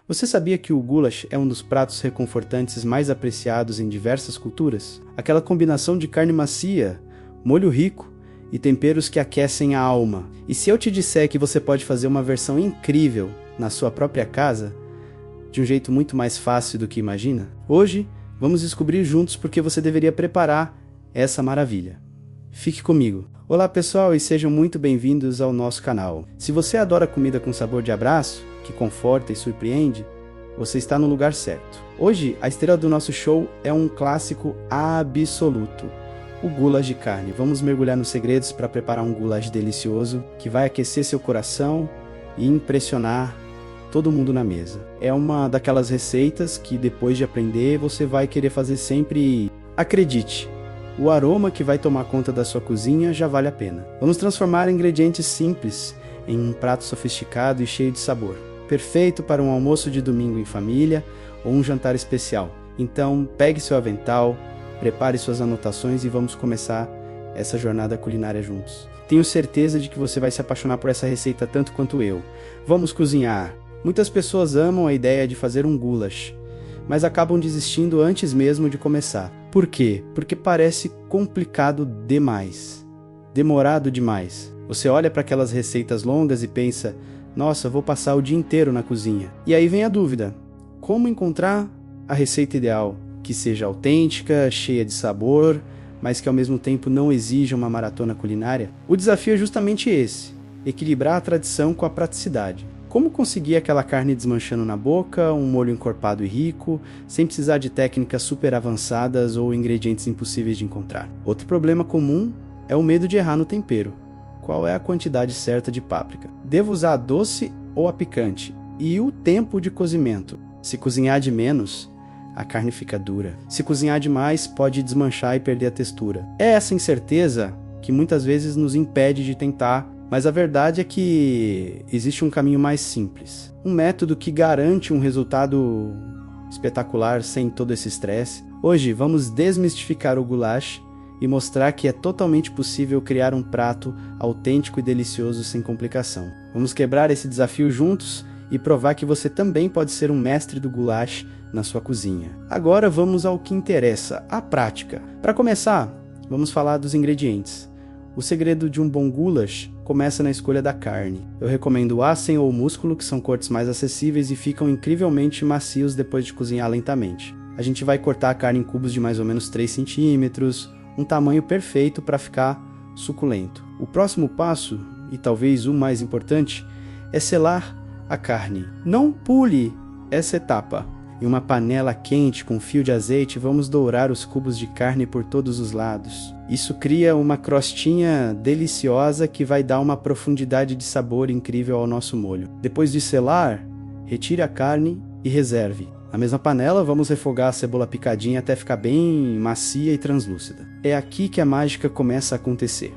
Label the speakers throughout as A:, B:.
A: Você sabia que o goulash é um dos pratos reconfortantes mais apreciados em diversas culturas? Aquela combinação de carne macia, molho rico e temperos que aquecem a alma. E se eu te disser que você pode fazer uma versão incrível na sua própria casa, de um jeito muito mais fácil do que imagina? Hoje, vamos descobrir juntos por que você deveria preparar essa maravilha. Fique comigo. Olá pessoal e sejam muito bem-vindos ao nosso canal. Se você adora comida com sabor de abraço, que conforta e surpreende, você está no lugar certo. Hoje, a estrela do nosso show é um clássico absoluto, o goulash de carne. Vamos mergulhar nos segredos para preparar um goulash delicioso que vai aquecer seu coração e impressionar todo mundo na mesa. É uma daquelas receitas que depois de aprender você vai querer fazer sempre e, acredite, o aroma que vai tomar conta da sua cozinha já vale a pena. Vamos transformar ingredientes simples em um prato sofisticado e cheio de sabor. Perfeito para um almoço de domingo em família ou um jantar especial. Então, pegue seu avental, prepare suas anotações e vamos começar essa jornada culinária juntos. Tenho certeza de que você vai se apaixonar por essa receita tanto quanto eu. Vamos cozinhar! Muitas pessoas amam a ideia de fazer um goulash, mas acabam desistindo antes mesmo de começar. Por quê? Porque parece complicado demais, demorado demais. Você olha para aquelas receitas longas e pensa, nossa, vou passar o dia inteiro na cozinha. E aí vem a dúvida, como encontrar a receita ideal, que seja autêntica, cheia de sabor, mas que ao mesmo tempo não exija uma maratona culinária? O desafio é justamente esse, equilibrar a tradição com a praticidade. Como conseguir aquela carne desmanchando na boca, um molho encorpado e rico, sem precisar de técnicas super avançadas ou ingredientes impossíveis de encontrar? Outro problema comum é o medo de errar no tempero. Qual é a quantidade certa de páprica? Devo usar a doce ou a picante? E o tempo de cozimento? Se cozinhar de menos, a carne fica dura. Se cozinhar demais, pode desmanchar e perder a textura. É essa incerteza que muitas vezes nos impede de tentar, mas a verdade é que existe um caminho mais simples. Um método que garante um resultado espetacular sem todo esse estresse. Hoje vamos desmistificar o goulash e mostrar que é totalmente possível criar um prato autêntico e delicioso sem complicação. Vamos quebrar esse desafio juntos e provar que você também pode ser um mestre do goulash na sua cozinha. Agora vamos ao que interessa, a prática. Para começar, vamos falar dos ingredientes. O segredo de um bom goulash começa na escolha da carne. Eu recomendo o acém ou o músculo, que são cortes mais acessíveis e ficam incrivelmente macios depois de cozinhar lentamente. A gente vai cortar a carne em cubos de mais ou menos 3 centímetros, um tamanho perfeito para ficar suculento. O próximo passo, e talvez o mais importante, é selar a carne. Não pule essa etapa. Em uma panela quente com fio de azeite, vamos dourar os cubos de carne por todos os lados. Isso cria uma crostinha deliciosa que vai dar uma profundidade de sabor incrível ao nosso molho. Depois de selar, retire a carne e reserve. Na mesma panela, vamos refogar a cebola picadinha até ficar bem macia e translúcida. É aqui que a mágica começa a acontecer.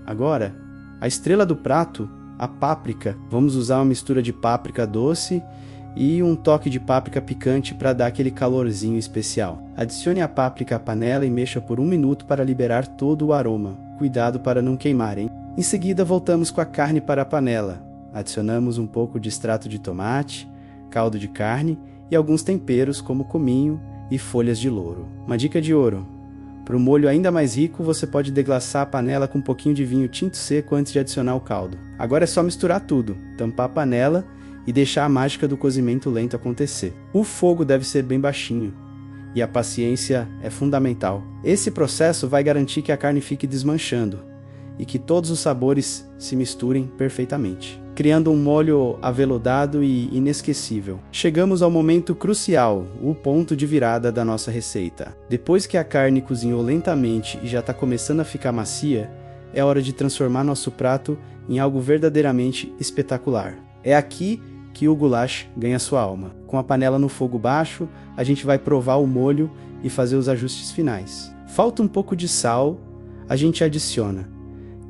A: Agora, a estrela do prato, a páprica. Vamos usar uma mistura de páprica doce e um toque de páprica picante para dar aquele calorzinho especial. Adicione a páprica à panela e mexa por 1 minuto para liberar todo o aroma. Cuidado para não queimar, hein? Em seguida, voltamos com a carne para a panela. Adicionamos um pouco de extrato de tomate, caldo de carne e alguns temperos como cominho e folhas de louro. Uma dica de ouro: para o molho ainda mais rico, você pode deglaçar a panela com um pouquinho de vinho tinto seco antes de adicionar o caldo. Agora é só misturar tudo, tampar a panela e deixar a mágica do cozimento lento acontecer. O fogo deve ser bem baixinho e a paciência é fundamental. Esse processo vai garantir que a carne fique desmanchando e que todos os sabores se misturem perfeitamente, criando um molho aveludado e inesquecível. Chegamos ao momento crucial, o ponto de virada da nossa receita. Depois que a carne cozinhou lentamente e já está começando a ficar macia, é hora de transformar nosso prato em algo verdadeiramente espetacular. É aqui que o goulash ganha sua alma. Com a panela no fogo baixo, a gente vai provar o molho e fazer os ajustes finais. Falta um pouco de sal, a gente adiciona.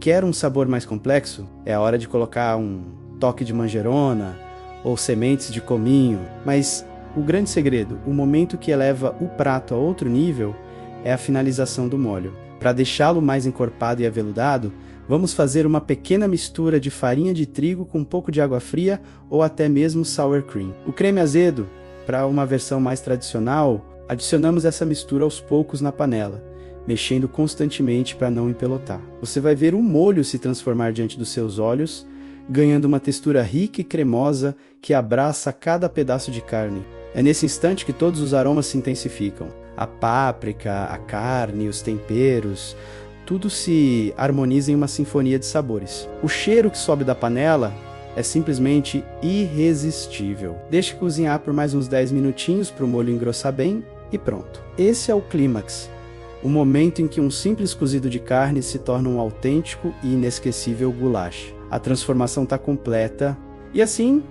A: Quer um sabor mais complexo? É a hora de colocar um toque de manjerona ou sementes de cominho. Mas o grande segredo, o momento que eleva o prato a outro nível, é a finalização do molho. Para deixá-lo mais encorpado e aveludado, Vamos fazer uma pequena mistura de farinha de trigo com um pouco de água fria ou até mesmo sour cream. O creme azedo, para uma versão mais tradicional, adicionamos essa mistura aos poucos na panela, mexendo constantemente para não empelotar. Você vai ver o molho se transformar diante dos seus olhos, ganhando uma textura rica e cremosa que abraça cada pedaço de carne. É nesse instante que todos os aromas se intensificam. A páprica, a carne, os temperos, tudo se harmoniza em uma sinfonia de sabores. O cheiro que sobe da panela é simplesmente irresistível. Deixe cozinhar por mais uns 10 minutinhos para o molho engrossar bem e pronto. Esse é o clímax, o momento em que um simples cozido de carne se torna um autêntico e inesquecível goulash. A transformação está completa e assim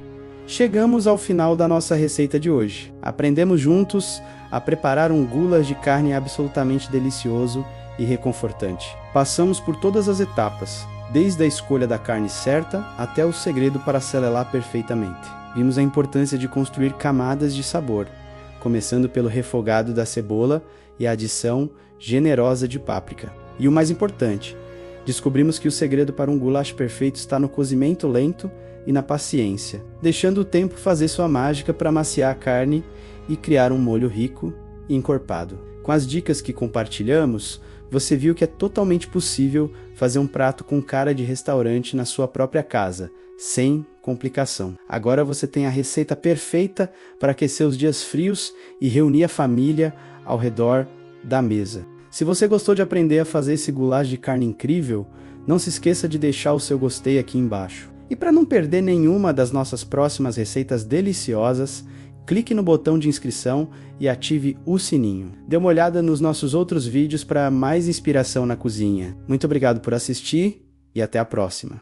A: chegamos ao final da nossa receita de hoje. Aprendemos juntos a preparar um goulash de carne absolutamente delicioso e reconfortante. Passamos por todas as etapas, desde a escolha da carne certa até o segredo para selelar perfeitamente. Vimos a importância de construir camadas de sabor, começando pelo refogado da cebola e a adição generosa de páprica. E o mais importante, descobrimos que o segredo para um goulash perfeito está no cozimento lento e na paciência, deixando o tempo fazer sua mágica para amaciar a carne e criar um molho rico e encorpado. Com as dicas que compartilhamos, você viu que é totalmente possível fazer um prato com cara de restaurante na sua própria casa, sem complicação. Agora você tem a receita perfeita para aquecer os dias frios e reunir a família ao redor da mesa. Se você gostou de aprender a fazer esse goulash de carne incrível, não se esqueça de deixar o seu gostei aqui embaixo. E para não perder nenhuma das nossas próximas receitas deliciosas, clique no botão de inscrição e ative o sininho. Dê uma olhada nos nossos outros vídeos para mais inspiração na cozinha. Muito obrigado por assistir e até a próxima.